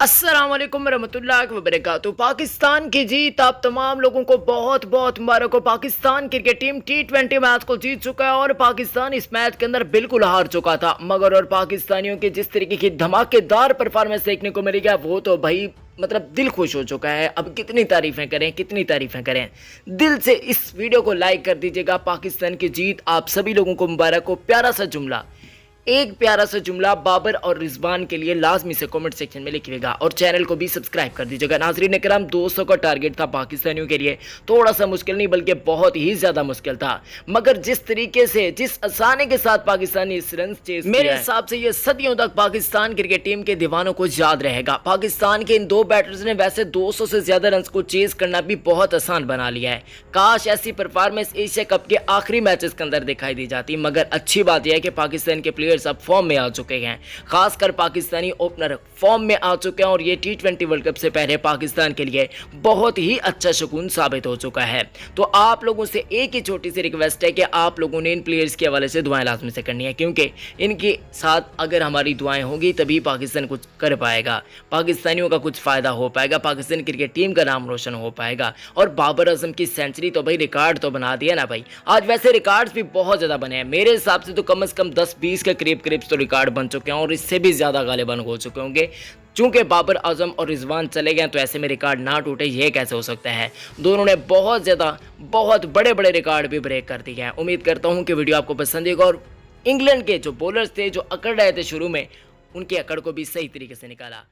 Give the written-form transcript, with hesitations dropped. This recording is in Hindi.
अस्सलाम वालेकुम रहमतुल्लाहि व बरकातुहू। पाकिस्तान की जीत आप तमाम लोगों को बहुत बहुत मुबारक हो। Pakistan cricket team T20 match को जीत चुका है और पाकिस्तान इस मैच के अंदर बिल्कुल हार चुका था, मगर और पाकिस्तानियों की जिस तरीके की धमाकेदार परफॉर्मेंस देखने को मिली है वो तो भाई मतलब दिल खुश हो चुका है। अब कितनी तारीफ़ें करें, कितनी तारीफ़ें करें। दिल से इस वीडियो को लाइक कर दीजिएगा। पाकिस्तान की जीत आप सभी लोगों को मुबारक हो। प्यारा सा जुमला, एक प्यारा सा जुमला बाबर और रिजवान के लिए लाजमी से कमेंट सेक्शन में लिखिएगा और चैनल को भी सब्सक्राइब कर दीजिएगा। नाजरीन करम, 200 का टारगेट था पाकिस्तानियों के लिए। थोड़ा सा मुश्किल नहीं बल्कि बहुत ही ज्यादा मुश्किल था, मगर जिस तरीके से, जिस आसानी के साथ पाकिस्तानी इस रन चेज, मेरे हिसाब से ये सदियों तक पाकिस्तान क्रिकेट टीम के दीवानों को याद रहेगा। पाकिस्तान के इन दो बैटर्स ने वैसे 200 से ज्यादा रन को चेज करना भी बहुत आसान बना लिया है। काश ऐसी परफॉर्मेंस एशिया कप के आखिरी मैचेस के अंदर दिखाई दी जाती, मगर अच्छी बात यह है कि पाकिस्तान के प्लेयर अब फॉर्म में आ चुके हैं। खासकर पाकिस्तानी ओपनर फॉर्म में आ चुके हैं और ये T20 वर्ल्ड कप से पहले पाकिस्तान के लिए बहुत ही अच्छा सुकून साबित हो चुका है। तो आप लोगों से एक ही छोटी सी रिक्वेस्ट है कि आप लोगों ने इन प्लेयर्स के हवाले से दुआएं लाजमी से करनी है, क्योंकि इनके साथ अगर हमारी दुआएं होगी तभी पाकिस्तान कुछ कर पाएगा, पाकिस्तानियों का कुछ फायदा हो पाएगा, पाकिस्तान क्रिकेट टीम का नाम रोशन हो पाएगा। और बाबर आजम की सेंचुरी तो भाई रिकॉर्ड तो बना दिया ना भाई। आज वैसे रिकॉर्ड्स भी बहुत ज़्यादा बने हैं, मेरे हिसाब से तो कम से कम 10-20 के करीब तो रिकॉर्ड बन चुके हैं और इससे भी ज़्यादा गालिबन हो चुके होंगे। चूंकि बाबर आजम और रिजवान चले गए तो ऐसे में रिकॉर्ड ना टूटे, ये कैसे हो सकता है। दोनों ने बहुत बड़े बड़े रिकॉर्ड भी ब्रेक कर दिए हैं। उम्मीद करता हूं कि वीडियो आपको पसंद आएगा और इंग्लैंड के जो बॉलर्स थे, जो अकड़ रहे थे शुरू में, उनके अकड़ को भी सही तरीके से निकाला।